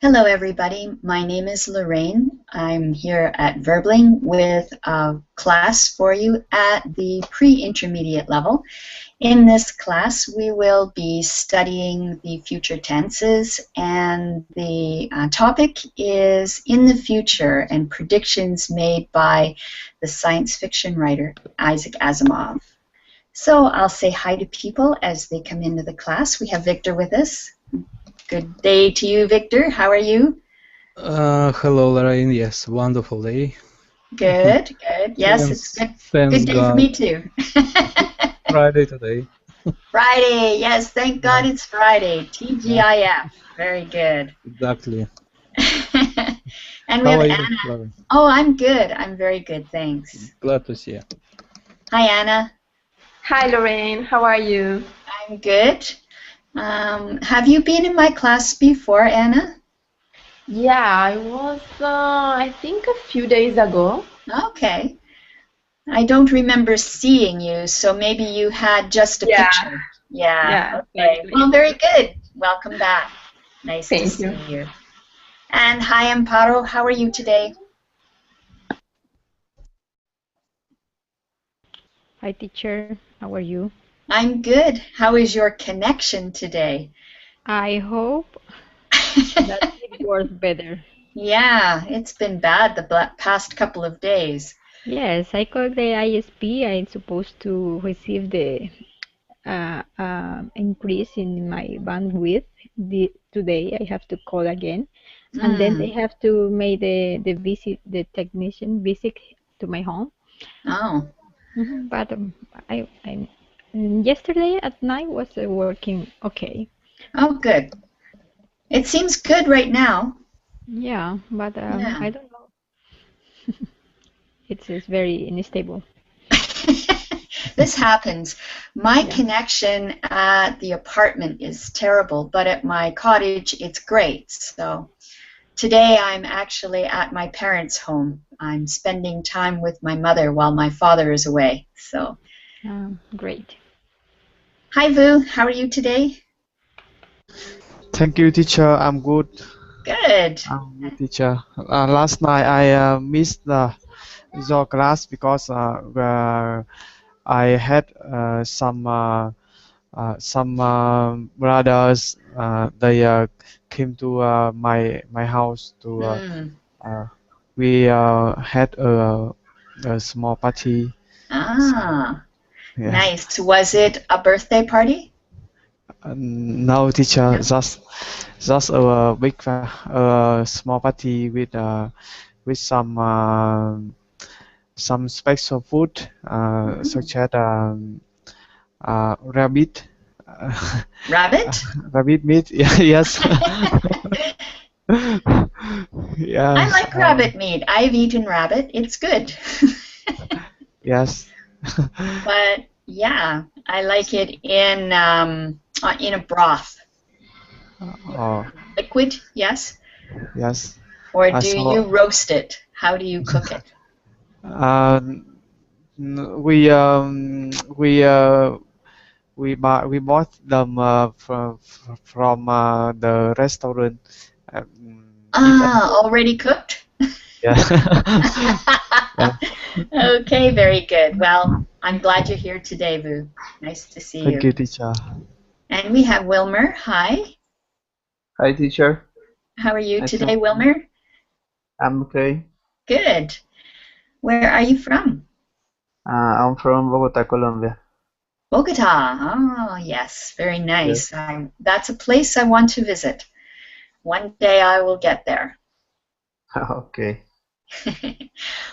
Hello, everybody. My name is Lorraine. I'm here at Verbling with a class for you at the pre-intermediate level. In this class, we will be studying the future tenses, and the topic is in the future and predictions made by the science fiction writer Isaac Asimov. So I'll say hi to people as they come into the class. We have Victor with us. Good day to you, Victor. How are you? Hello, Lorraine. Yes, wonderful day. Good, good. Yes, it's Thanks, good. thanks Good day for God. me too. Friday today. Friday. Yes, thank God Yeah, it's Friday. yeah, TGIF. Very good. exactly. And we How have are you, Anna. Lorraine? Oh, I'm good. I'm very good, thanks. Glad to see you. Hi, Anna. Hi Lorraine, how are you? I'm good. Have you been in my class before, Anna? Yeah, I was, I think a few days ago. Okay. I don't remember seeing you, so maybe you had just a Yeah, picture. Yeah, yeah, okay. exactly. Well, very good. Welcome back. Nice to Thank see you. you. And hi, Amparo. How are you today? Hi, teacher. How are you? I'm good. How is your connection today? I hope that it works better. Yeah, it's been bad the past couple of days. Yes, I called the ISP. I'm supposed to receive the increase in my bandwidth. Today I have to call again, and then they Mm. have to make the visit, the technician visit to my home. Oh, But yesterday at night was working okay. oh, good. It seems good right now. Yeah, but Yeah. I don't know. It's very unstable. This happens. My Yeah. connection at the apartment is terrible, but at my cottage it's great. So today I'm actually at my parents' home. I'm spending time with my mother while my father is away. So, Great. hi Vu, how are you today? Thank you, teacher. I'm good. Good. Teacher. Last night I missed your class because I had some brothers. They came to my house to. Mm. Uh, we had a small party. So Ah, yes. nice. Was it a birthday party? No, teacher. No. Just a small party with some special food, Mm. such as rabbit, Rabbit? rabbit meat. Yeah, yes, I yes, like rabbit meat. I've eaten rabbit. It's good. yes. But yeah, I like it in a broth. Oh, Liquid, yes? yes. Or do you So roast it? How do you cook it? uh, we bought them from the restaurant. It's Ah, already cooked? yeah. Yeah. Okay, very good. Well, I'm glad you're here today, Vu. Nice to see Thank you. you, teacher. And we have Wilmer. Hi. Hi, teacher. How are you Nice to today, meet you. Wilmer? I'm okay. Good. Where are you from? I'm from Bogota, Colombia. Bogota. Oh, yes, very Yes. nice. That's a place I want to visit. One day I will get there. Okay.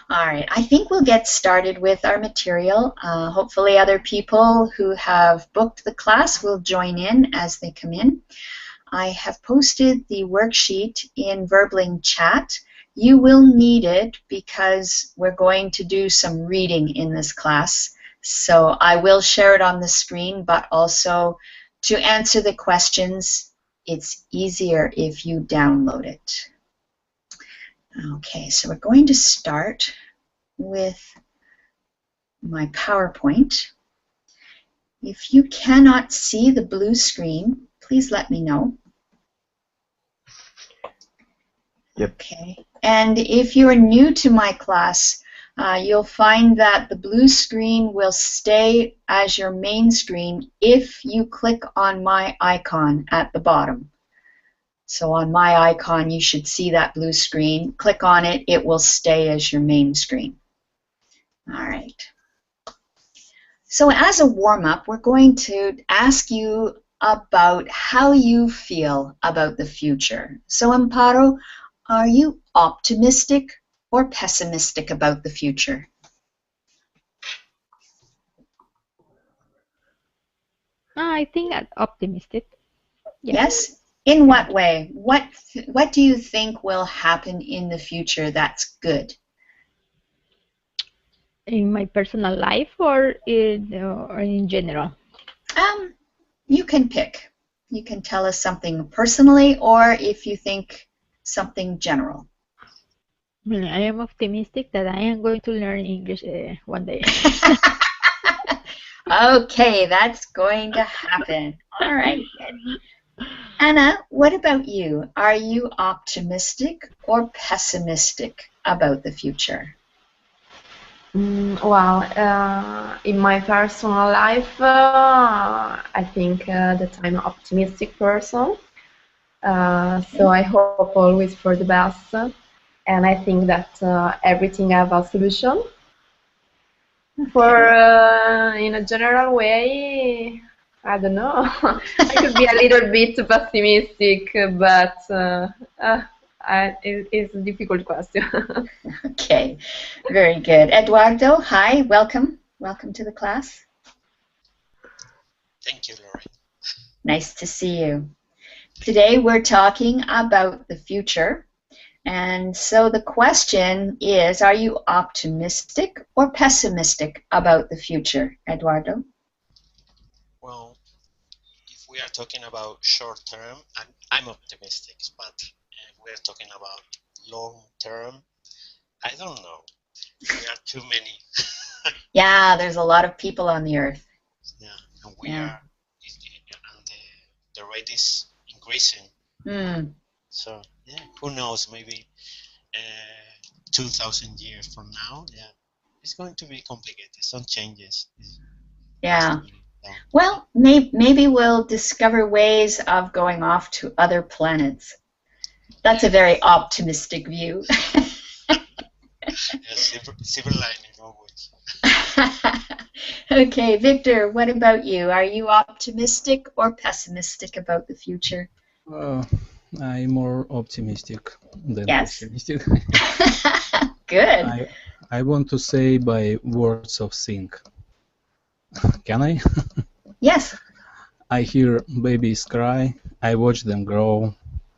All right, I think we'll get started with our material. Hopefully other people who have booked the class will join in as they come in. I have posted the worksheet in Verbling chat. You will need it because we're going to do some reading in this class. So I will share it on the screen, but also to answer the questions, it's easier if you download it. Okay, so we're going to start with my PowerPoint. If you cannot see the blue screen, please let me know. Yep. Okay. And if you're new to my class, you'll find that the blue screen will stay as your main screen if you click on my icon at the bottom. So on my icon, you should see that blue screen. Click on it, it will stay as your main screen. All right. So as a warm-up, we're going to ask you about how you feel about the future. So Amparo, are you optimistic or pessimistic about the future? I think I'm optimistic. Yeah. Yes? In what way? What do you think will happen in the future that's good? In my personal life or in general? You can pick. You can tell us something personally, or if you think something general. I am optimistic that I am going to learn English one day. Okay, that's going to happen. All right. Anna, what about you? Are you optimistic or pessimistic about the future? Well, in my personal life, I think that I'm an optimistic person. So I hope always for the best, and I think that everything have a solution. For in a general way, I don't know. I could be a little bit pessimistic, but it's a difficult question. Okay, very good. Eduardo, hi, welcome. Welcome to the class. Thank you, Lorraine. Nice to see you. Today we're talking about the future. And so the question is, are you optimistic or pessimistic about the future, Eduardo? Well, if we are talking about short term, I'm optimistic, but if we're talking about long term, I don't know. There are too many. Yeah, there's a lot of people on the earth. Yeah, and we are, and the rate is increasing. So yeah, who knows? Maybe 2,000 years from now, yeah, it's going to be complicated. Some changes. Yeah. Well, maybe we'll discover ways of going off to other planets. That's a very optimistic view. Silver lining always. Okay, Victor, what about you? Are you optimistic or pessimistic about the future? I'm more optimistic than pessimistic. Good. I want to say by words of think. Can I? Yes. I hear babies cry. I watch them grow.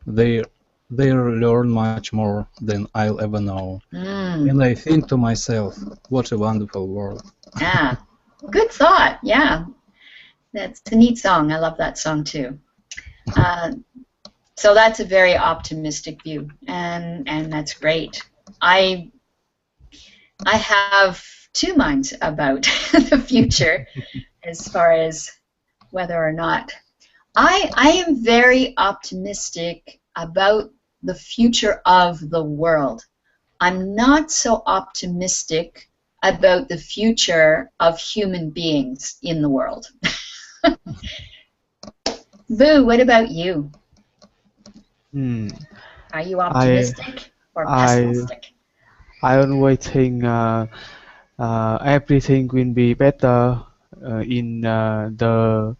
They learn much more than I'll ever know. And I think to myself, what a wonderful world. Yeah. Good thought. Yeah. That's a neat song. I love that song too. So that's a very optimistic view, and that's great. I have two minds about the future as far as whether or not. I am very optimistic about the future of the world. I'm not so optimistic about the future of human beings in the world. Boo, what about you? Are you optimistic or pessimistic? I always think everything will be better in the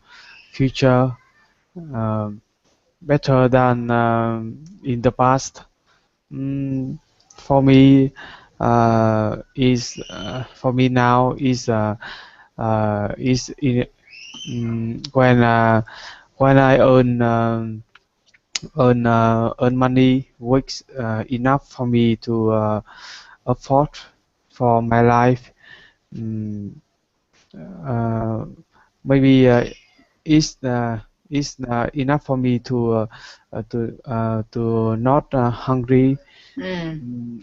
future, better than in the past. For me, for me now is in, when I earn money, works enough for me to afford for my life. Maybe is enough for me to not hungry.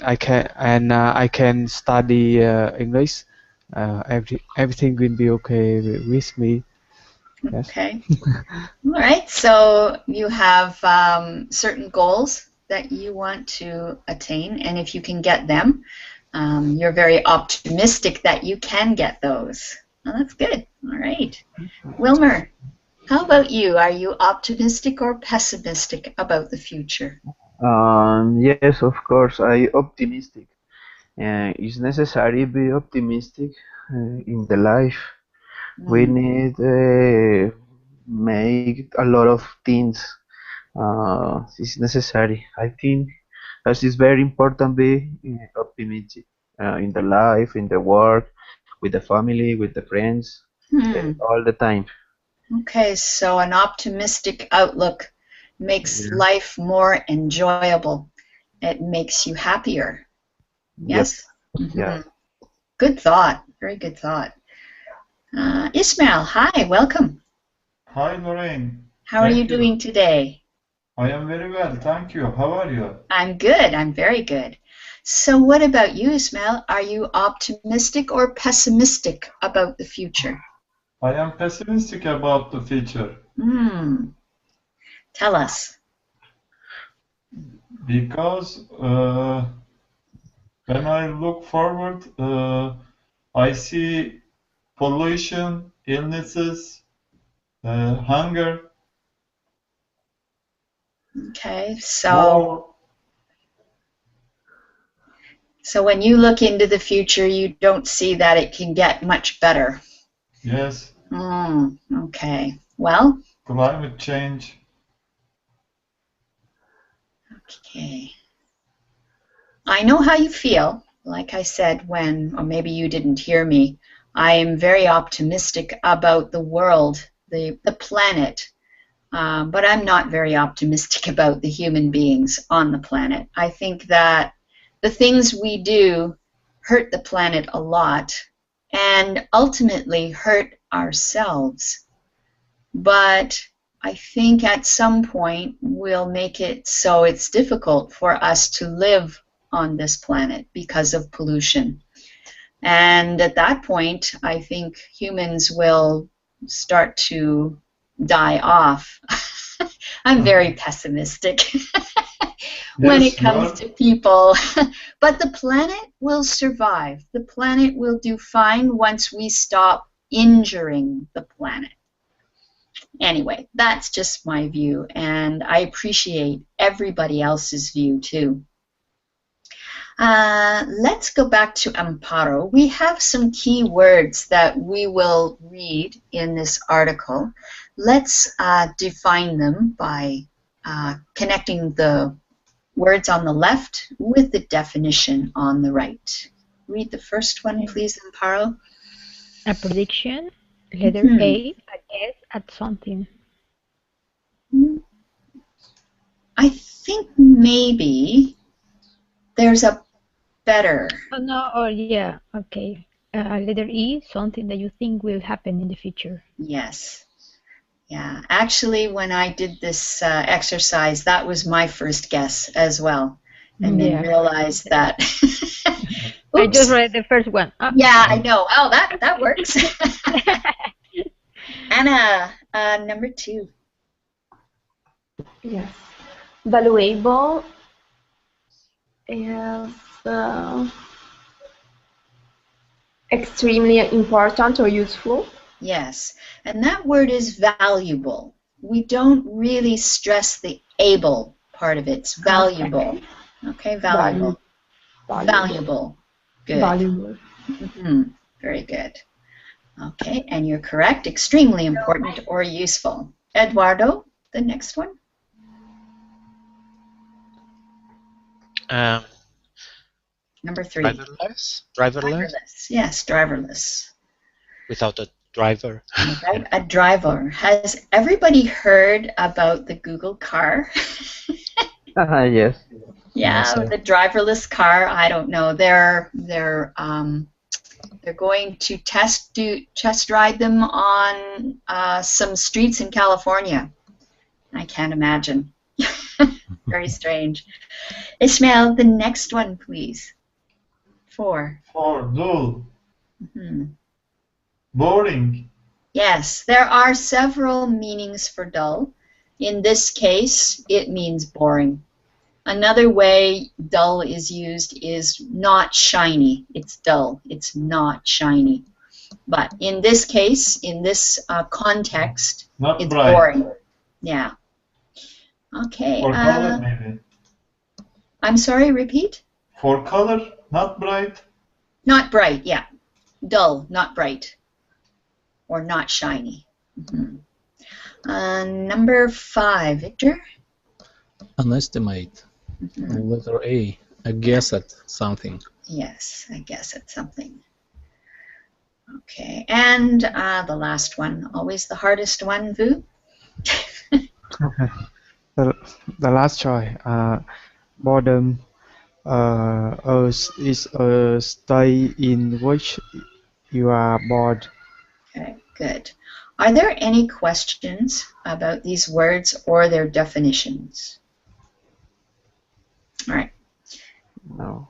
I can study English. Everything will be okay with me. Yes. Okay. All right. So you have certain goals that you want to attain, and if you can get them, you're very optimistic that you can get those. Well, that's good. All right. Wilmer, how about you? Are you optimistic or pessimistic about the future? Yes, of course, I optimistic. It's necessary be optimistic in the life. We need make a lot of things. It's necessary. I think that is very important be optimistic in the life, in the work, with the family, with the friends, all the time. Okay, so an optimistic outlook makes Yeah. life more enjoyable. It makes you happier. Yep. Yes? Yeah. Good thought. Very good thought. Ismail, hi, welcome. Hi, Lorraine. How are you Thank you. doing today? I am very well, thank you. How are you? I'm good. I'm very good. So what about you, Ismail? Are you optimistic or pessimistic about the future? I am pessimistic about the future Tell us. because when I look forward, I see pollution, illnesses, hunger, Okay, war. so when you look into the future, you don't see that it can get much better. Yes, Okay. Well, climate change. okay. I know how you feel. Like I said or maybe you didn't hear me, I am very optimistic about the world, the planet, but I'm not very optimistic about the human beings on the planet. I think that the things we do hurt the planet a lot and ultimately hurt ourselves. But I think at some point we'll make it so it's difficult for us to live on this planet because of pollution. And at that point, I think humans will start to die off. I'm very pessimistic when it comes to people. But the planet will survive. The planet will do fine once we stop injuring the planet. Anyway, that's just my view, and I appreciate everybody else's view too. Let's go back to Amparo. We have some key words that we will read in this article. Let's define them by connecting the words on the left with the definition on the right. Read the first one, please, Amparo. A prediction, letter A, a guess at something. I think maybe there's a better. Oh, no, or yeah, okay. Letter E, something that you think will happen in the future. Yes. Yeah, actually, when I did this exercise, that was my first guess as well, and then realized that. I just read the first one. Oh. Yeah, I know. Oh, that works. Anna, number 2. Yes. Valuable is extremely important or useful. Yes, and that word is valuable. We don't really stress the able part of it. It's valuable. Okay, valuable. Valuable. Good. Valuable. Very good. Okay, and you're correct. Extremely important or useful. Eduardo, the next one. Number 3. Driverless? Driverless? Yes, driverless. Without a driver. A driver. Has everybody heard about the Google car? Yes. Yeah, the driverless car. I don't know. They're going to test ride them on some streets in California. I can't imagine. Very strange. Ismail, the next one, please. 4. Dull. Boring. Yes, there are several meanings for dull. In this case, it means boring. Another way dull is used is not shiny. It's dull. It's not shiny. But in this case, in this context, Not it's bright. boring. Yeah. Okay. For color, maybe. I'm sorry, repeat? For color, not bright. Not bright, yeah. Dull, not bright. Or not shiny. Number 5, Victor? An estimate. Letter A. A guess at something. Yes, I guess it's something. Okay, and the last one, always the hardest one, Vu? The last choice. Boredom is a state in which you are bored. Okay, good. Are there any questions about these words or their definitions? All right. No.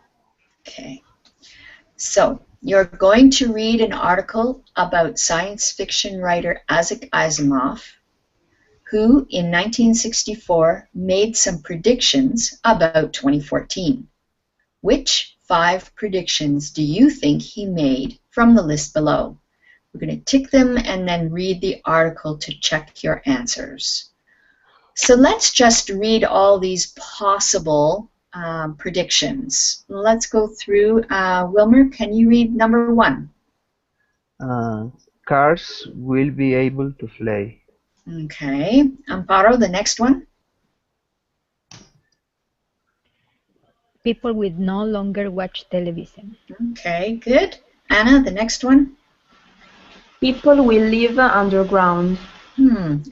Okay. So, you're going to read an article about science fiction writer Isaac Asimov, who in 1964 made some predictions about 2014. Which 5 predictions do you think he made from the list below? We're going to tick them and then read the article to check your answers. So let's just read all these possible predictions. Let's go through. Wilmer, can you read number 1? Cars will be able to fly. Okay. Amparo, the next one. People will no longer watch television. Okay, good. Anna, the next one. People will live underground.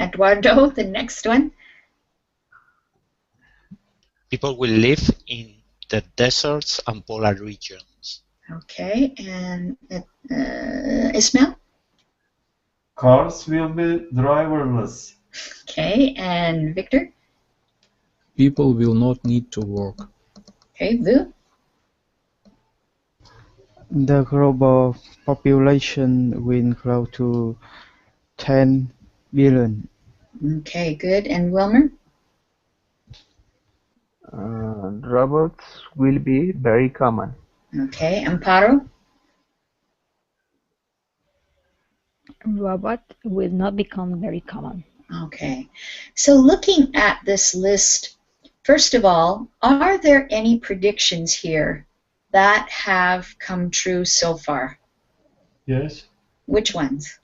Eduardo, the next one. People will live in the deserts and polar regions. Okay, and Ismail? Cars will be driverless. Okay, and Victor? People will not need to work. Okay, Vu? The global population will grow to 10 billion. Okay, good. And Wilmer? Robots will be very common. Okay, Amparo? Robot will not become very common. Okay, so looking at this list, first of all, are there any predictions here that have come true so far? Yes. Which ones?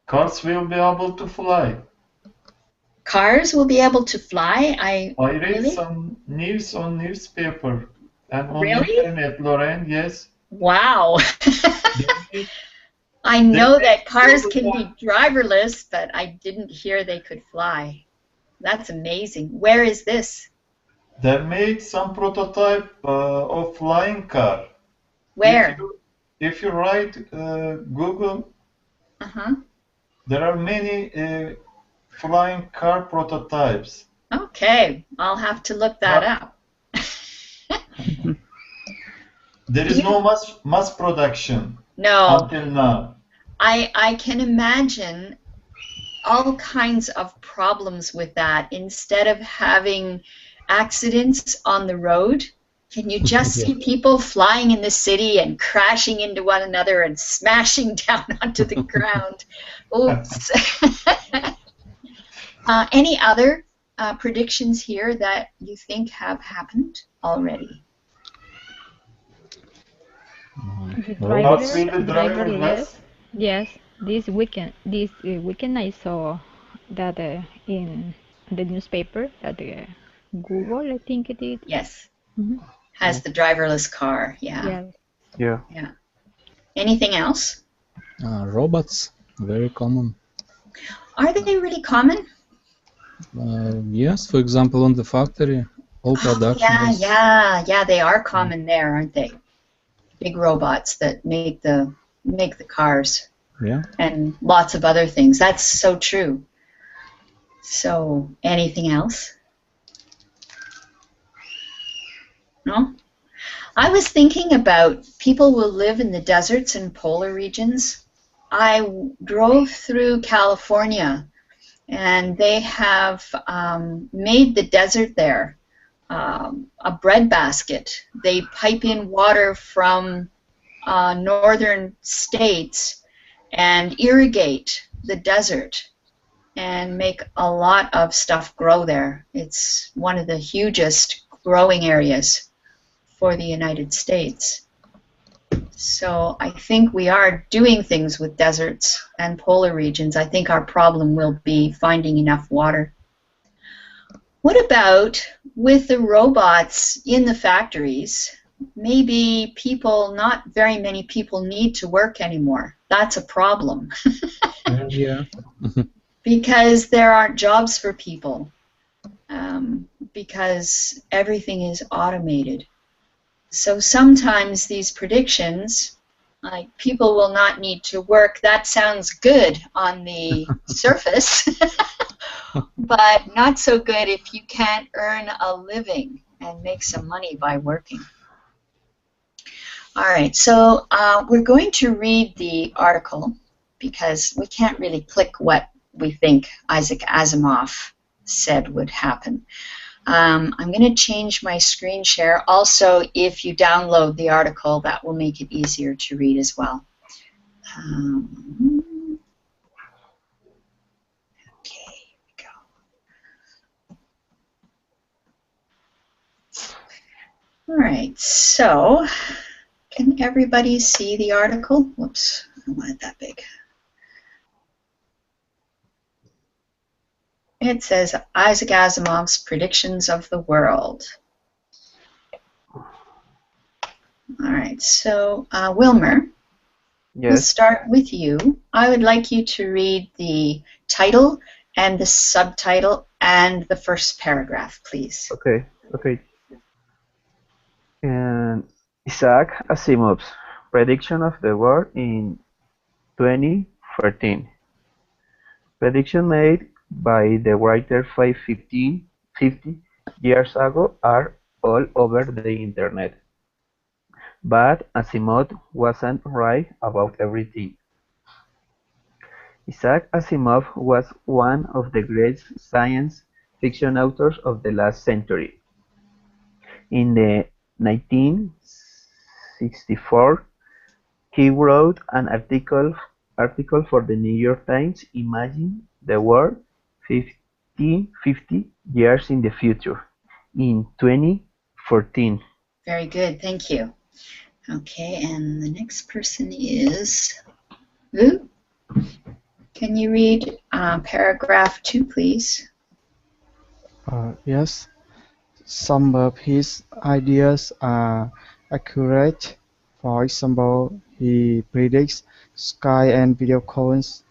Cars will be able to fly. Cars will be able to fly? I read really? some news on newspaper and on Really? internet, Lorraine, yes. Wow. I know that cars can be driverless, but I didn't hear they could fly. That's amazing. Where is this? They made some prototype of flying car. Where? If you write Google, there are many flying car prototypes. Okay, I'll have to look that up. There is no mass production until now. I can imagine all kinds of problems with that. Instead of having accidents on the road, can you just see people flying in the city and crashing into one another and smashing down onto the ground? Oops. Any other predictions here that you think have happened already? Driverless. Yes, this weekend I saw that in the newspaper that Google, I think it is. Yes. Has the driverless car. Yeah. Yeah. Yeah. Anything else? Robots, very common. Are they really common? Yes, for example, on the factory, all production. Yeah, they are common there, aren't they? Big robots that make the cars. Yeah. And lots of other things. That's so true. So, anything else? No? I was thinking about people will live in the deserts and polar regions. I drove through California, and they have made the desert there a breadbasket. They pipe in water from northern states and irrigate the desert and make a lot of stuff grow there. It's one of the hugest growing areas for the United States. So I think we are doing things with deserts and polar regions. I think our problem will be finding enough water. What about with the robots in the factories? Maybe people, not very many people need to work anymore. That's a problem. Yeah. Because there aren't jobs for people. Because everything is automated. So sometimes these predictions, like people will not need to work, that sounds good on the surface, but not so good if you can't earn a living and make some money by working. All right, so we're going to read the article because we can't really click what we think Isaac Asimov said would happen. I'm going to change my screen share. Also, if you download the article, that will make it easier to read as well. Okay, here we go. All right, so can everybody see the article? Whoops, I don't want it that big. It says Isaac Asimov's Predictions of the World. All right, so Wilmer, Yes. we'll start with you. I would like you to read the title and the subtitle and the first paragraph, please. Okay. Okay. And Isaac Asimov's Prediction of the World in 2013. Prediction made by the writer 50 years ago are all over the internet. But Asimov wasn't right about everything. Isaac Asimov was one of the great science fiction authors of the last century. In the 1964, he wrote an article for the New York Times, Imagine the World 50 years in the future, in 2014. Very good, thank you. Okay, and the next person is Lou. Can you read paragraph 2, please? Yes. Some of his ideas are accurate. For example, he predicts Skype and video calls,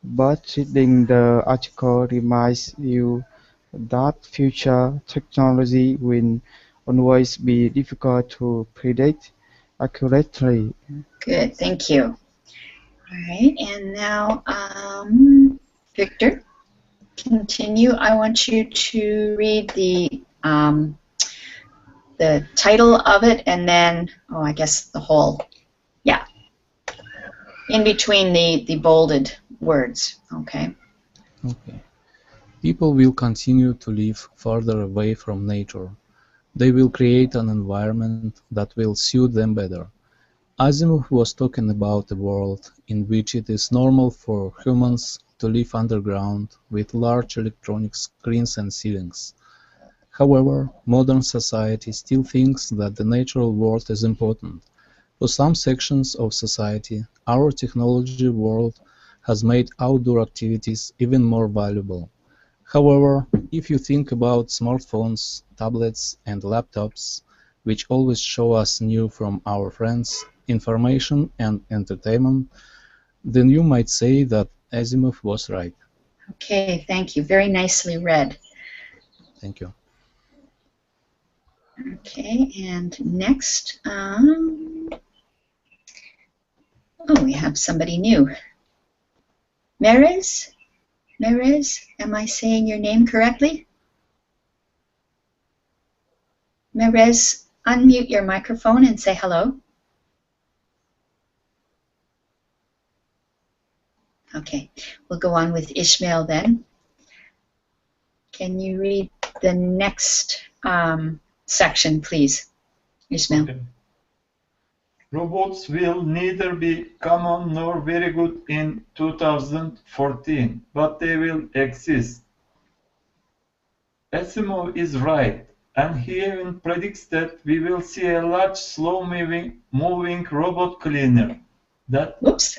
but reading the article reminds you that future technology will always be difficult to predict accurately. Good, thank you. All right, and now Victor, continue. I want you to read the title of it and then, I guess the whole, yeah, in between the bolded words, okay? Okay. People will continue to live further away from nature. They will create an environment that will suit them better. Asimov was talking about a world in which it is normal for humans to live underground with large electronic screens and ceilings. However, modern society still thinks that the natural world is important. For some sections of society, our technology world has made outdoor activities even more valuable. However, if you think about smartphones, tablets, and laptops, which always show us news from our friends, information, and entertainment, then you might say that Asimov was right. Okay, thank you. Very nicely read. Thank you. Okay, and next, we have somebody new. Merez? Merez, am I saying your name correctly? Merez, unmute your microphone and say hello. Okay, we'll go on with Ishmael then. Can you read the next section, please, Ismail. Okay. Robots will neither be common nor very good in 2014, but they will exist. Asimov is right, and he even predicts that we will see a large, slow-moving robot cleaner. Oops.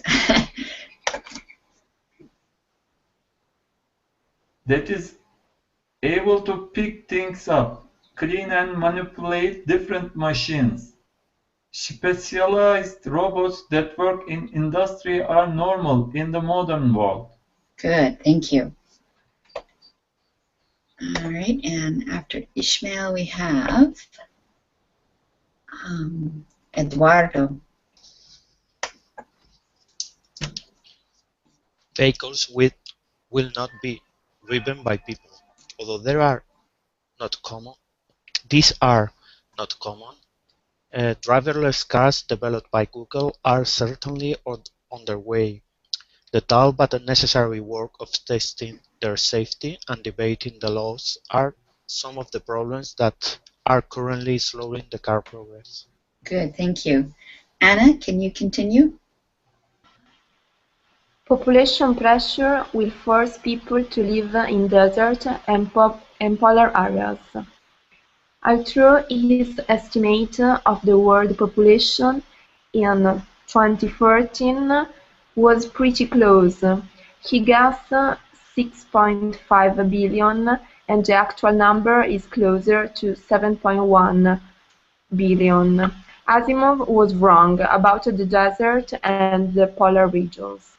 That is able to pick things up, clean and manipulate different machines. Specialized robots that work in industry are normal in the modern world. Good, thank you. All right, and after Ishmael we have Eduardo. Vehicles will not be driven by people, although these are not common. Driverless cars developed by Google are certainly on their way. The dull but necessary work of testing their safety and debating the laws are some of the problems that are currently slowing the car progress. Good, thank you. Anna, can you continue? Population pressure will force people to live in desert and polar areas. Although his estimate of the world population in 2014 was pretty close. He guessed 6.5 billion, and the actual number is closer to 7.1 billion. Asimov was wrong about the desert and the polar regions.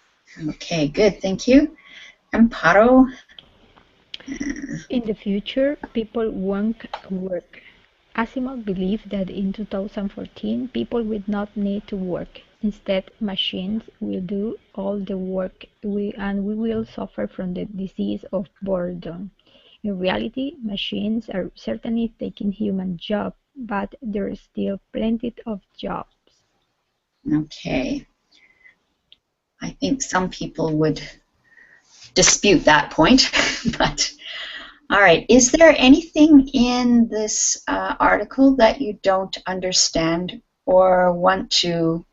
Okay, good, thank you. Amparo? In the future, people won't work. Asimov believed that in 2014, people would not need to work. Instead, machines will do all the work and we will suffer from the disease of boredom. In reality, machines are certainly taking human jobs, but there are still plenty of jobs. Okay. I think some people would dispute that point, but all right. Is there anything in this article that you don't understand or want to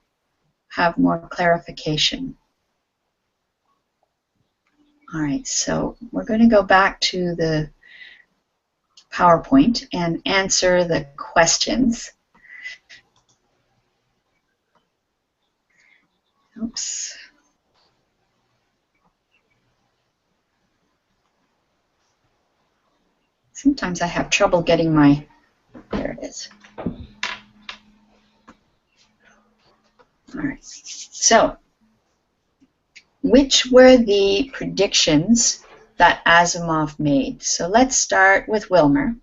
have more clarification? All right, so we're going to go back to the PowerPoint and answer the questions. Oops. Sometimes I have trouble getting my, there it is. All right, so which were the predictions that Asimov made? So let's start with Wilmer.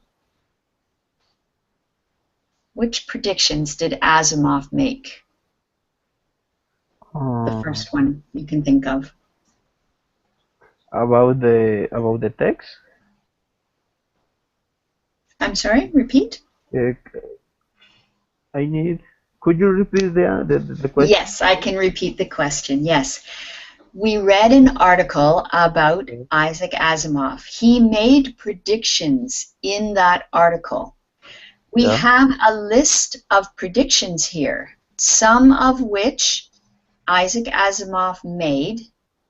Which predictions did Asimov make? The first one you can think of. About the text? I'm sorry, repeat? Could you repeat the question? Yes, I can repeat the question, yes. We read an article about Isaac Asimov. He made predictions in that article. We have a list of predictions here, some of which Isaac Asimov made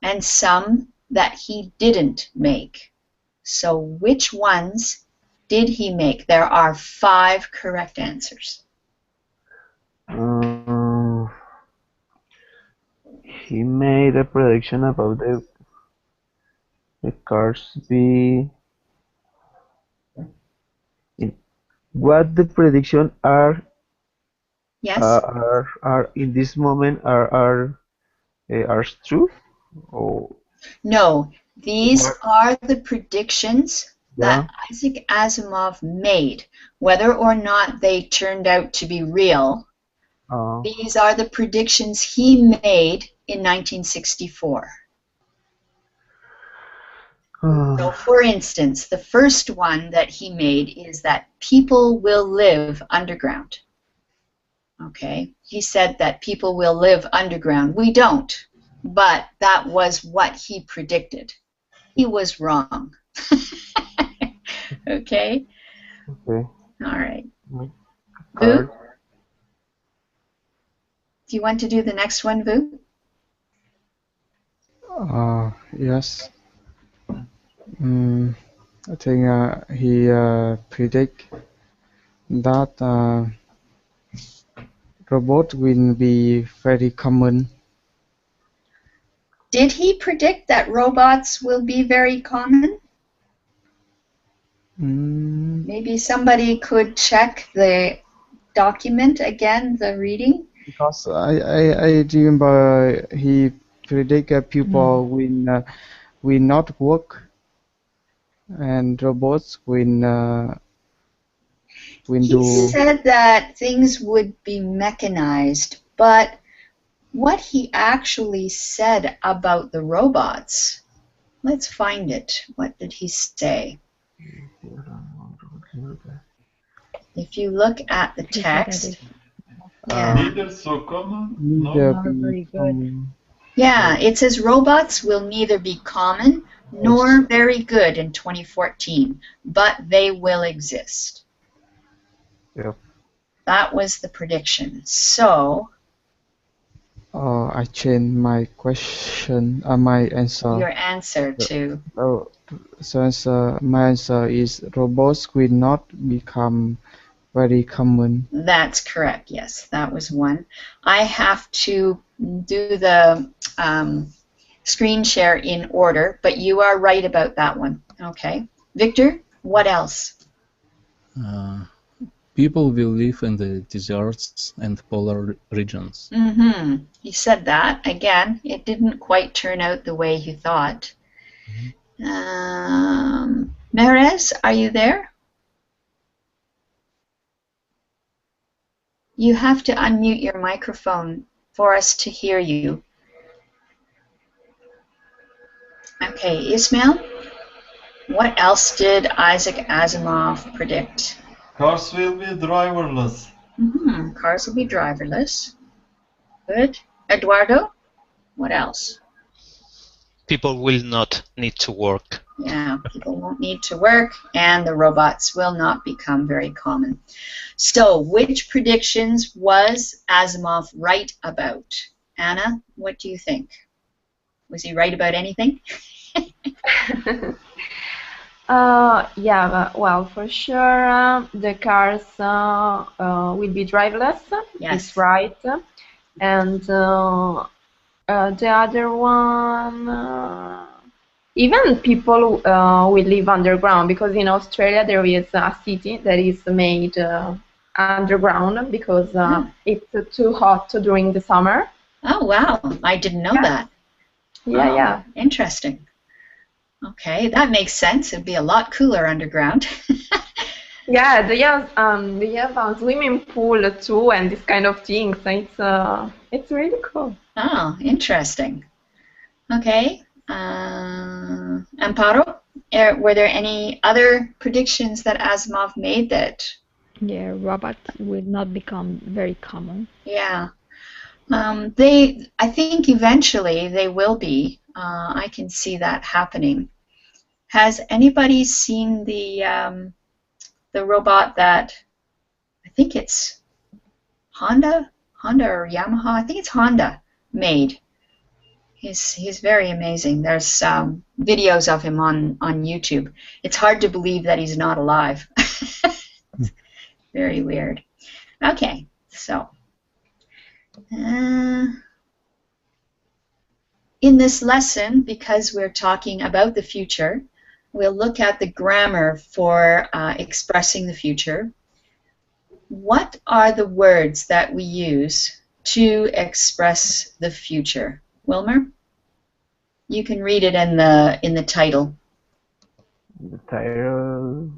and some that he didn't make. So which ones did he make? There are 5 correct answers. He made a prediction about the cars be. What the prediction are? Yes. Are in this moment are true? Or no, these are the predictions that Isaac Asimov made. Whether or not they turned out to be real, these are the predictions he made in 1964. So, for instance, the first one that he made is that people will live underground. Okay, he said that people will live underground. We don't, but that was what he predicted. He was wrong. Okay? Okay. All right. Vu? Do you want to do the next one, Vu? Yes. I think he predict that robot will be very common. Did he predict that robots will be very common? Maybe somebody could check the document again, the reading. Because I remember he predict people will not work and robots will He do. said that things would be mechanized, but what he actually said about the robots, let's find it. What did he say? If you look at the text, Neither so common, Neither nor be very good. common. yeah, it says robots will neither be common nor very good in 2014, but they will exist. Yep. That was the prediction. So I changed my question, my answer. your answer to My answer is robots will not become very common. that's correct. Yes, that was one. I have to do the screen share in order, but you are right about that one. Okay. Victor, what else? People will live in the deserts and polar regions. Mm-hmm. He said that. Again, it didn't quite turn out the way he thought. Merez, are you there? You have to unmute your microphone for us to hear you. Okay, Ismail, what else did Isaac Asimov predict? cars will be driverless. Cars will be driverless. Good. Eduardo, what else? People will not need to work. Yeah, people won't need to work, and the robots will not become very common. So, which predictions was Asimov right about? Anna, what do you think? Was he right about anything? Yeah, well, for sure, the cars will be driverless. Yes. It's right. And the other one, even people will live underground, because in Australia there is a city that is made underground because it's too hot during the summer. Oh, wow. I didn't know that. Yeah. Interesting. Okay, that makes sense. It'd be a lot cooler underground. Yeah, they have a swimming pool too, and this kind of things. It's really cool. Oh, interesting. Okay. Amparo, were there any other predictions that Asimov made that? Yeah, robots will not become very common. Yeah. I think eventually they will be. I can see that happening. Has anybody seen the robot that, I think it's Honda or Yamaha? I think it's Honda made. He's very amazing. There's videos of him on YouTube. It's hard to believe that he's not alive. Very weird. Okay, so in this lesson, because we're talking about the future, we'll look at the grammar for expressing the future. What are the words that we use to express the future? Wilmer, you can read it in the title. The title,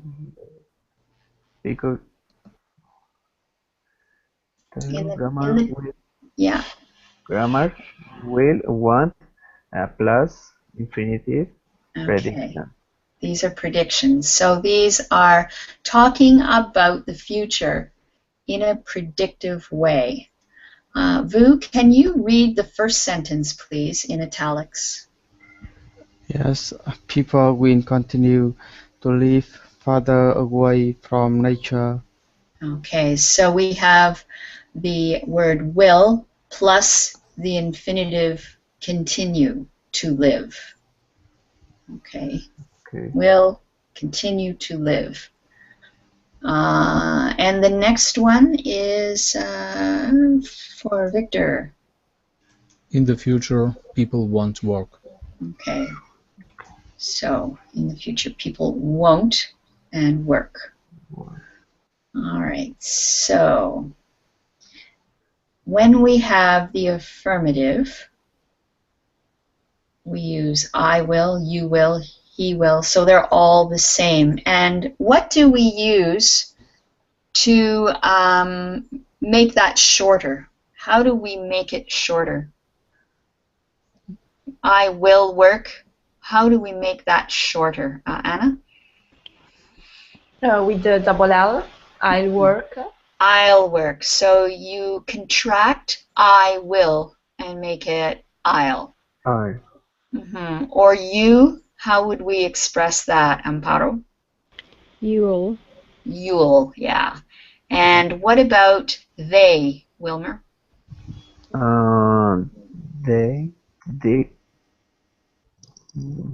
because grammar will want plus infinitive prediction. These are predictions. So these are talking about the future in a predictive way. Vu, can you read the first sentence, please, in italics? Yes, people will continue to live farther away from nature. Okay, so we have the word will plus the infinitive continue to live. Okay, Okay. will continue to live. And the next one is for Victor. In the future, people won't work. Okay, so in the future, people won't and work. All right, so when we have the affirmative, we use I will, you will, he will, so they're all the same. And what do we use to make that shorter? How do we make it shorter? I will work. How do we make that shorter? Anna? With the double L, I'll work. I'll work. So you contract I will and make it I'll. I. Or you, how would we express that, Amparo? You'll. You'll, yeah. And what about they, Wilmer? They,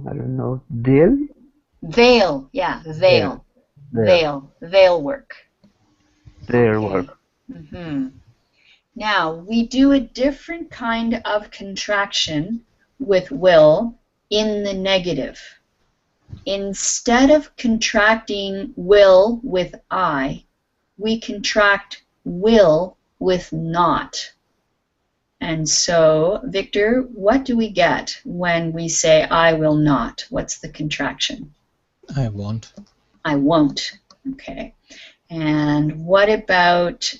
I don't know, they'll? They'll, yeah, they'll. They'll work. Their Okay. work. Now, we do a different kind of contraction with will in the negative. Instead of contracting will with I, we contract will with not. And so, Victor, what do we get when we say I will not? What's the contraction? I won't. I won't. Okay. And what about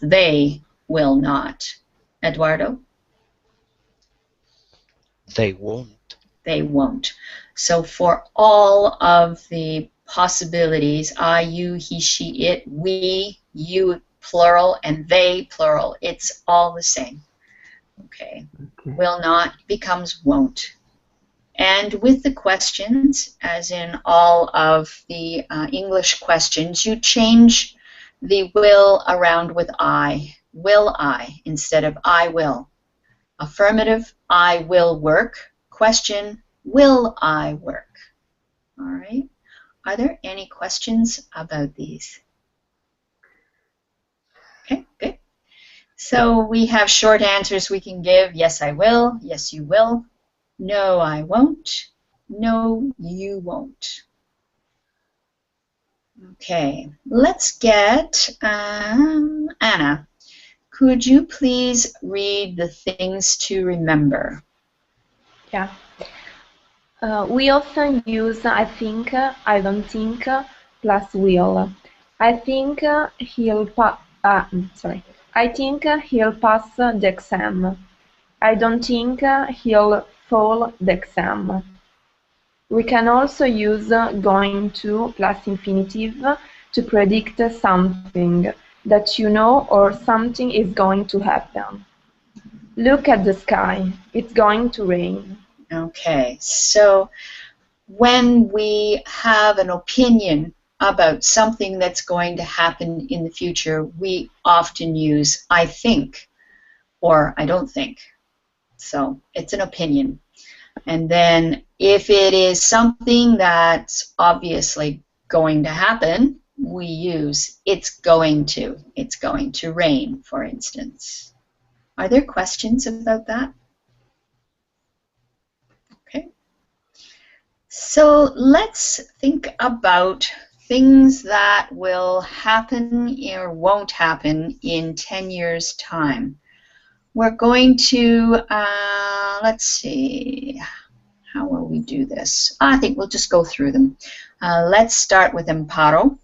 they will not? Eduardo? They won't. They won't. So for all of the possibilities, I, you, he, she, it, we, you, plural, and they, plural, it's all the same. Okay. Will not becomes won't. And with the questions, as in all of the English questions, you change the will around with I. Will I instead of I will. Affirmative, I will work. Question, will I work? All right. Are there any questions about these? Okay, good. So we have short answers we can give. Yes, I will. Yes, you will. No, I won't. No, you won't. Okay, let's get Anna. Could you please read the things to remember? Yeah. We often use I think, I don't think, plus will. I think he'll pass. I think he'll pass the exam. I don't think he'll fail the exam. We can also use going to plus infinitive to predict something that you know or something is going to happen. Look at the sky. It's going to rain. Okay, so when we have an opinion about something that's going to happen in the future, we often use I think or I don't think. So it's an opinion. And then if it is something that's obviously going to happen, we use it's going to. It's going to rain, for instance. Are there questions about that? Okay. So let's think about things that will happen or won't happen in 10 years' time. We're going to, let's see, how will we do this? I think we'll just go through them. Let's start with Amparo.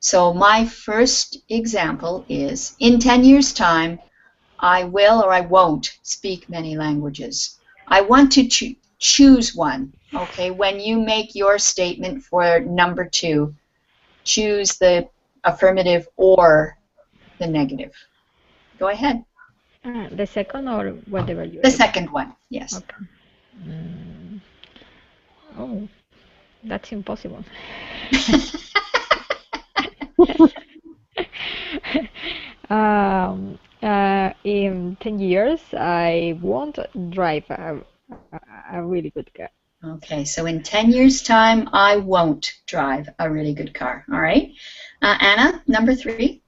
So my first example is, in 10 years' time, I will or I won't speak many languages. I want to choose one. Okay, when you make your statement for number 2, choose the affirmative or the negative. Go ahead. The second or whatever you The second one, yes. Okay. Oh, that's impossible. In 10 years, I won't drive a really good car. Okay, so in 10 years' time, I won't drive a really good car. All right. Anna, number 3.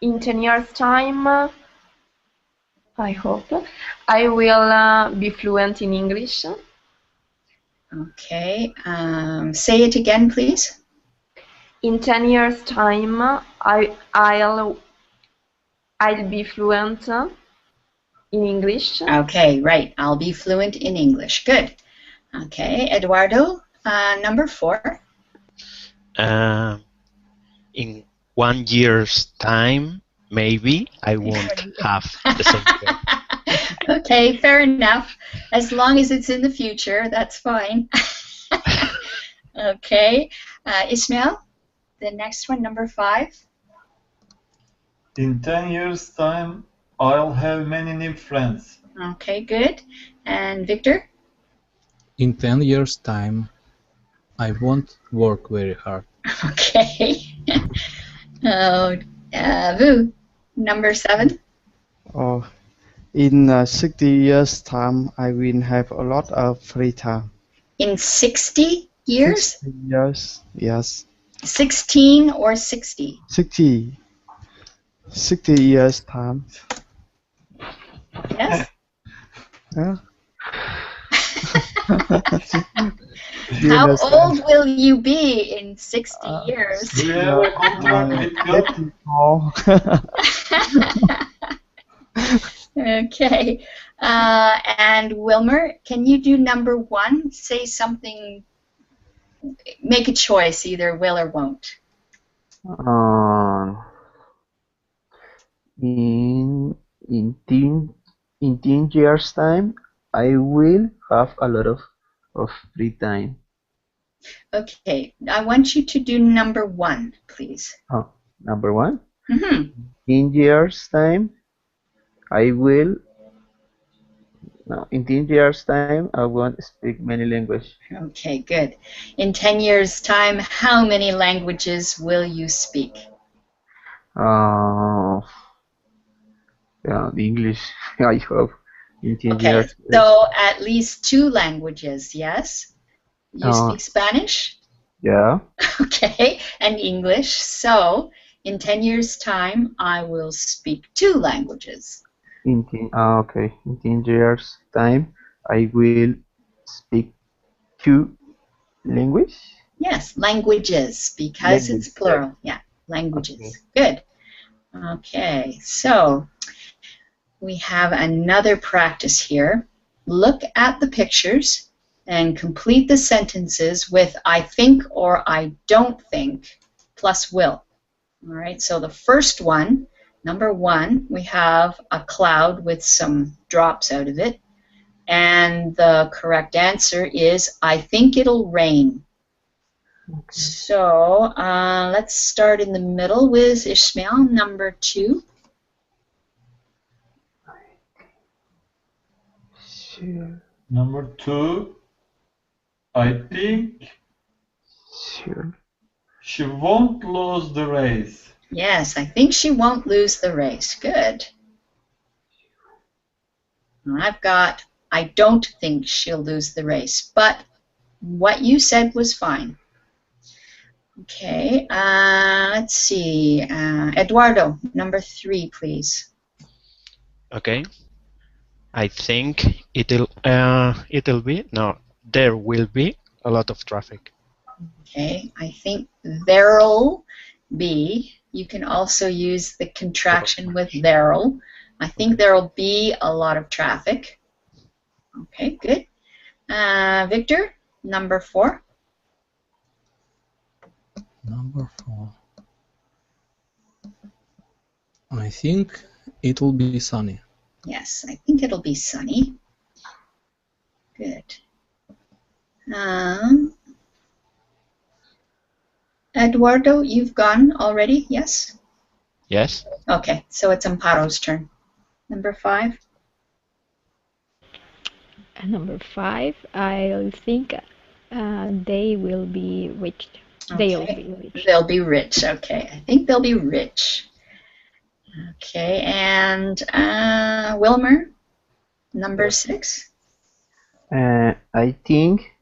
In 10 years' time, I hope I will be fluent in English. Okay. Say it again, please. In 10 years' time, I'll be fluent in English. Okay, right. I'll be fluent in English. Good. Okay, Eduardo, number 4. In 1 year's time, maybe I won't have the same job. Okay, fair enough. As long as it's in the future, that's fine. Okay, Ismail, the next one, number 5. In 10 years' time, I'll have many new friends. Okay, good. And Victor? In 10 years' time, I won't work very hard. Okay. Vu, number 7. Oh, in 60 years' time, I will have a lot of free time. In 60 years? 60 years, yes. 16 or 60? 60 years' time. Yes? Yeah. How old will you be in 60 years? Do you have a contract with God? Okay. And Wilmer, can you do number 1? Say something, make a choice, either will or won't. In 10 years time, I will have a lot of free time. Okay, I want you to do number 1, please. Oh, number 1. Mm-hmm. In years time, I will. No, in 10 years time, I won't speak many languages. Okay, good. In 10 years' time, how many languages will you speak? Yeah, the English. I hope in 10 Okay, years. so at least 2 languages, yes? You speak Spanish? Yeah. Okay, and English. So, in 10 years' time, I will speak 2 languages. Okay. In 10 years time, I will speak 2 languages. Yes, languages, because it's plural. Yeah, languages. Okay. Good. Okay, so we have another practice here. Look at the pictures and complete the sentences with I think or I don't think plus will. All right, so the first one, number 1, we have a cloud with some drops out of it. And the correct answer is I think it'll rain. Okay. So let's start in the middle with Ismail, number 2. Sure. Number 2, I think she won't lose the race. Yes, I think she won't lose the race. Good. I've got I don't think she'll lose the race, but what you said was fine. Okay, let's see. Eduardo, number 3, please. Okay. I think there will be a lot of traffic. Okay, I think there'll be. You can also use the contraction with there'll. I think there'll be a lot of traffic. Okay, good. Victor, number 4. Number 4. I think it will be sunny. Yes, I think it'll be sunny. Good. Eduardo, you've gone already, yes? Yes. Okay, so it's Amparo's turn. Number 5. Number 5, I think they will be reached. They'll Okay. be rich. They'll be rich. Okay. I think they'll be rich. Okay. And Wilmer, number 6. I think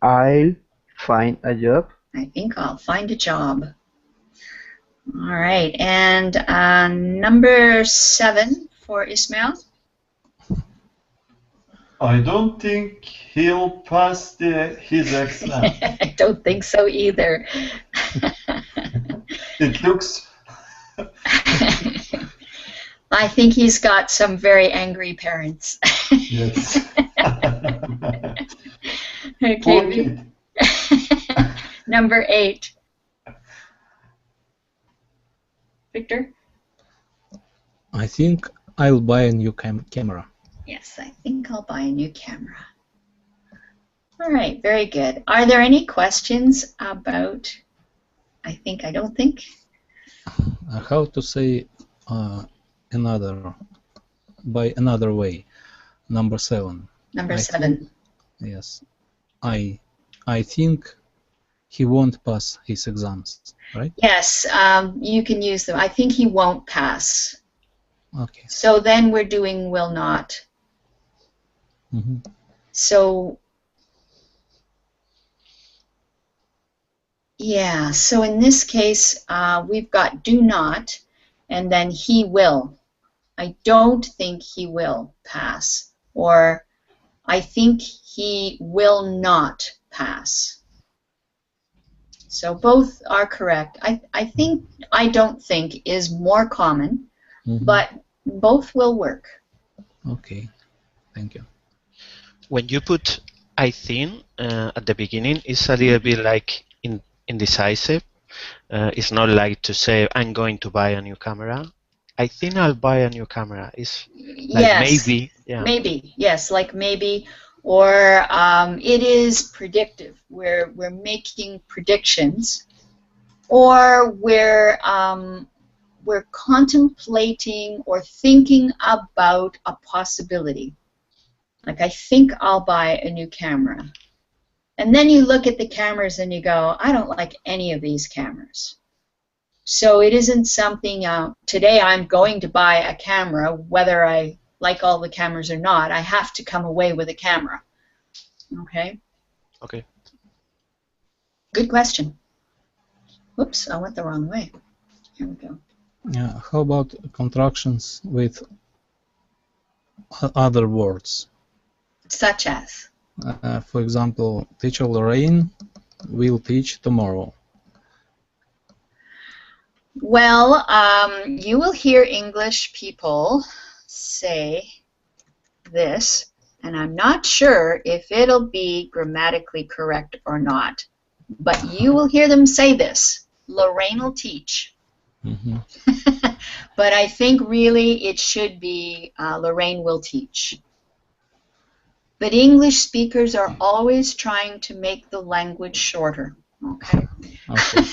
I'll find a job. I think I'll find a job. All right. And number 7 for Ismail. I don't think he'll pass his exam. I don't think so either. It looks. I think he's got some very angry parents. Yes. Okay. Number 8. Victor? I think I'll buy a new camera. Yes, I think I'll buy a new camera. All right, very good. Are there any questions about I don't think? How to say by another way? Number 7. Number 7. Yes. I think he won't pass his exams, right? Yes, you can use them. I think he won't pass. Okay. So then we're doing will not. Mm-hmm. So, yeah, so in this case, we've got do not, and then he will. I don't think he will pass, or I think he will not pass. So both are correct. I think I don't think is more common, but both will work. Okay, thank you. When you put I think at the beginning, it's a little bit like indecisive. It's not like to say I'm going to buy a new camera. I think I'll buy a new camera. It's like Yes, maybe, yeah. maybe, yes, like maybe, or it is predictive. We're making predictions, or we're contemplating or thinking about a possibility. Like, I think I'll buy a new camera. And then you look at the cameras and you go, I don't like any of these cameras. So it isn't something, today I'm going to buy a camera, whether I like all the cameras or not. I have to come away with a camera. Okay? Okay. Good question. Whoops, I went the wrong way. Here we go. Yeah. How about contractions with other words? Such as? For example, teacher Lorraine will teach tomorrow. Well, you will hear English people say this, and I'm not sure if it'll be grammatically correct or not, but you will hear them say this. Lorraine will teach. Mm-hmm. But I think really it should be Lorraine will teach. But English speakers are always trying to make the language shorter. Okay. Okay.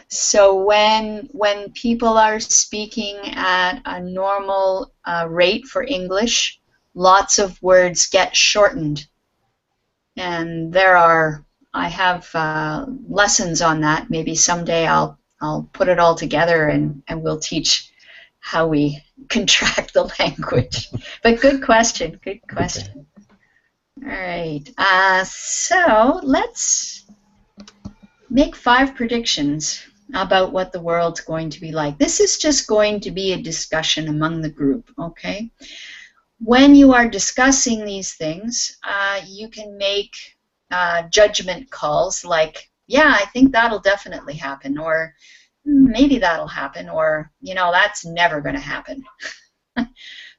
So when people are speaking at a normal rate for English, lots of words get shortened. And I have lessons on that. Maybe someday I'll put it all together and we'll teach how we contract the language. But good question, good question. All right, so let's make 5 predictions about what the world's going to be like. This is just going to be a discussion among the group, okay? When you are discussing these things, you can make judgment calls like, yeah, I think that'll definitely happen, or maybe that'll happen, or, you know, that's never going to happen.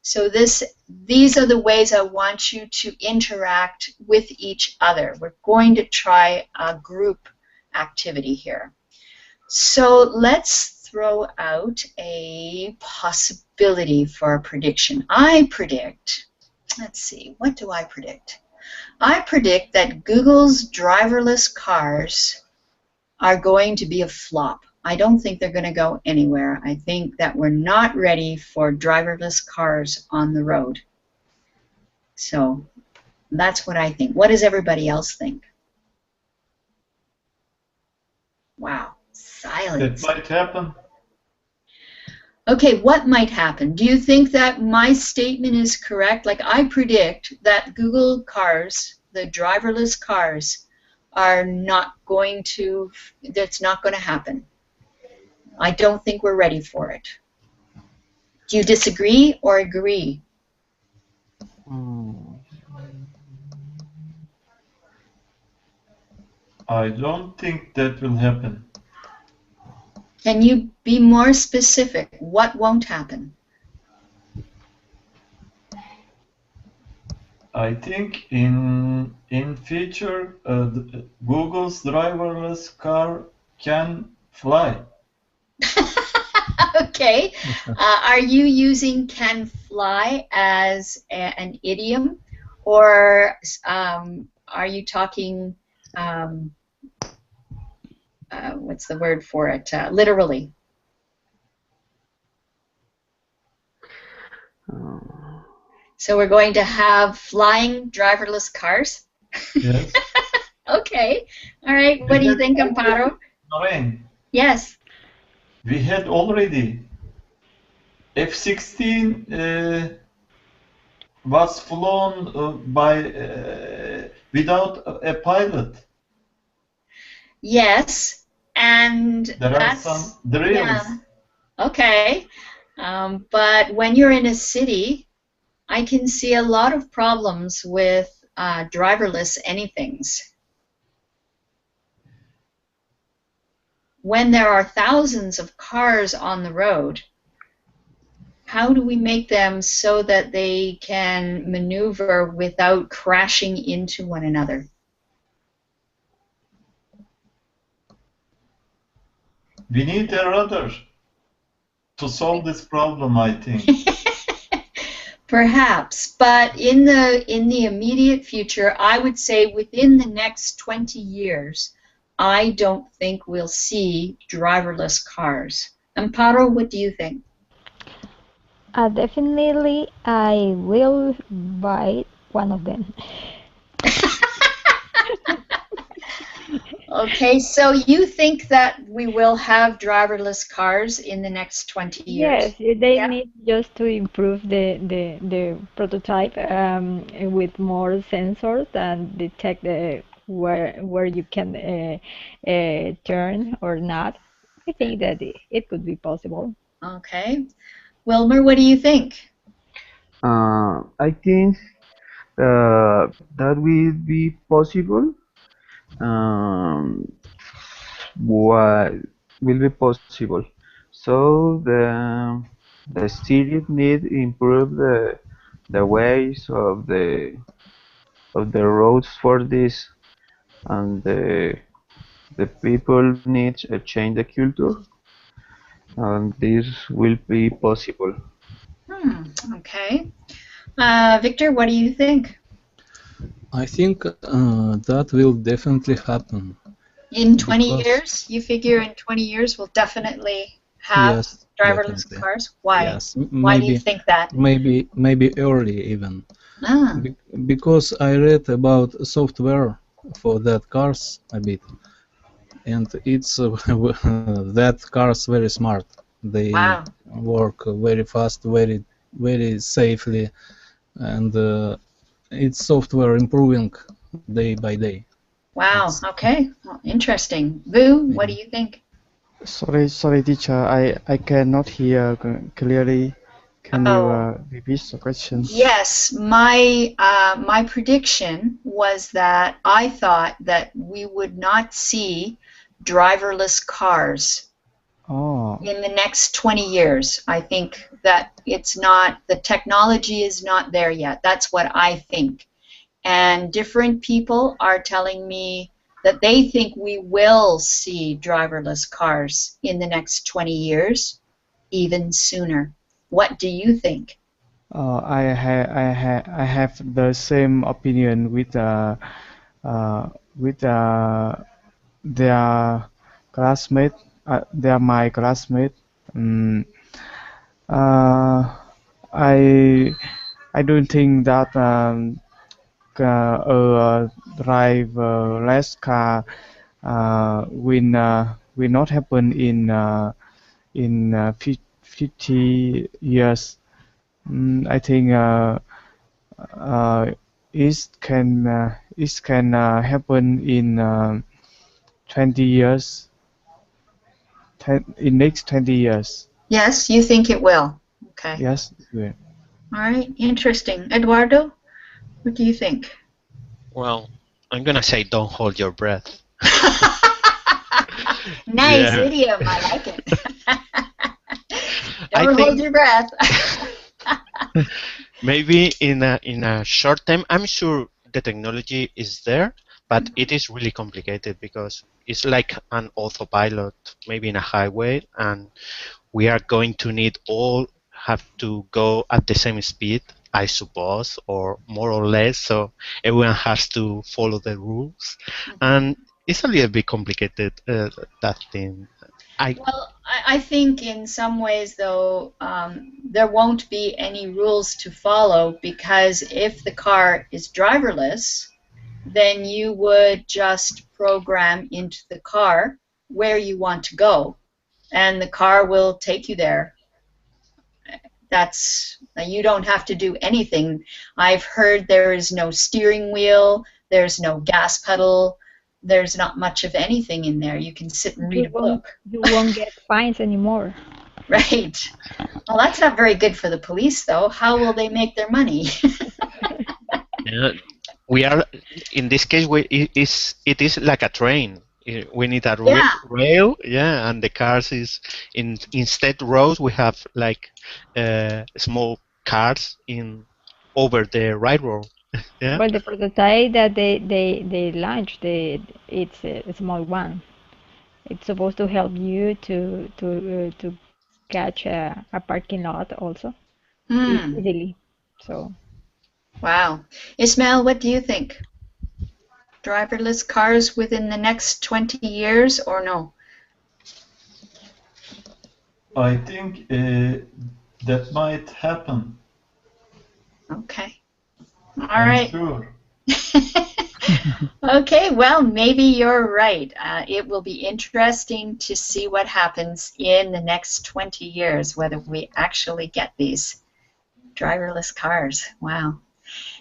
So these are the ways I want you to interact with each other. We're going to try a group activity here. So let's throw out a possibility for a prediction. I predict, let's see, what do I predict? I predict that Google's driverless cars are going to be a flop. I don't think they're going to go anywhere. I think that we're not ready for driverless cars on the road. So that's what I think. What does everybody else think? Wow, That silence. might happen. Okay, what might happen? Do you think that my statement is correct? Like, I predict that Google cars, the driverless cars, are not going to, that's not going to happen. I don't think we're ready for it. Do you disagree or agree? I don't think that will happen. Can you be more specific? What won't happen? I think in future Google's driverless car can fly. Okay. Are you using can fly as an idiom, or are you talking, what's the word for it, literally? So we're going to have flying driverless cars? Yes. Okay. All right. What do you think, Amparo? Lorraine, Yes. we had already F-16 was flown without a pilot. Yes. And There are some drills. yeah. Okay. But when you're in a city, I can see a lot of problems with driverless anythings. When there are thousands of cars on the road, how do we make them so that they can maneuver without crashing into one another? We need a rudder to solve this problem, I think. Perhaps, but in the immediate future, I would say within the next 20 years, I don't think we'll see driverless cars. Amparo, what do you think? Definitely, I will buy one of them. Okay, so you think that we will have driverless cars in the next 20 years? Yes, they Yeah. need just to improve the prototype with more sensors and detect where you can turn or not. I think that it could be possible. Okay. Wilmer, what do you think? I think that will be possible. What will be possible? So the city need improve the ways of the roads for this, and the people need to change the culture, and this will be possible. Okay. Victor, what do you think? I think that will definitely happen. In 20 Because- years? You figure in 20 years we'll definitely have Yes, driverless definitely. cars? Why? Yes, Why do you think that? maybe early even. Ah, Because I read about software for that cars a bit, and it's that cars very smart. They wow. work very fast, very safely, and it's software improving day by day. Wow. It's- Okay. Well, interesting. Vu, what do you think? Sorry, teacher. I cannot hear clearly. Can you repeat the question? Yes, my prediction was that I thought that we would not see driverless cars Oh, in the next 20 years. I think that it's not, the technology is not there yet. That's what I think. And different people are telling me that they think we will see driverless cars in the next 20 years, even sooner. What do you think? I have the same opinion with their classmate. They are my classmate. Uh, I don't think that a driverless car will will not happen in 50 years. I think it can happen in 20 years. In next 20 years. Yes, you think it will. Okay. Yes, it will. All right, interesting. Eduardo, what do you think? Well, I'm gonna say don't hold your breath. Nice Yeah. idiom, I like it. I Don't hold think your breath. maybe in a short term, I'm sure the technology is there, but it is really complicated because it's like an autopilot, maybe in a highway, and we are going to need all have to go at the same speed, I suppose, or more or less. So everyone has to follow the rules, and it's a little bit complicated, that thing. Well, I think in some ways, though, there won't be any rules to follow, because if the car is driverless, then you would just program into the car where you want to go, and the car will take you there. You don't have to do anything. I've heard there is no steering wheel, there's no gas pedal, there's not much of anything in there. You can sit and read a book. You won't get fines anymore. Right. Well, that's not very good for the police, though. How will they make their money? Yeah, we are in this case. It is like a train. We need a rail, yeah, and the cars is instead roads. We have like small cars over the railroad. Yeah. Well, the prototype that they launched, it's a small one. It's supposed to help you to catch a parking lot also easily. So. Wow. Ismail, what do you think? Driverless cars within the next 20 years or no? I think that might happen. Okay. All I'm right. sure. Okay, well, maybe you're right. It will be interesting to see what happens in the next 20 years, whether we actually get these driverless cars. Wow.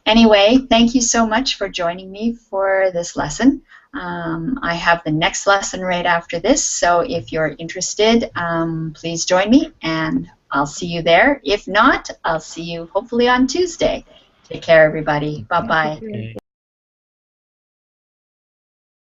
Anyway, thank you so much for joining me for this lesson. I have the next lesson right after this, so if you're interested, please join me, and I'll see you there. If not, I'll see you hopefully on Tuesday. Take care, everybody. Bye-bye.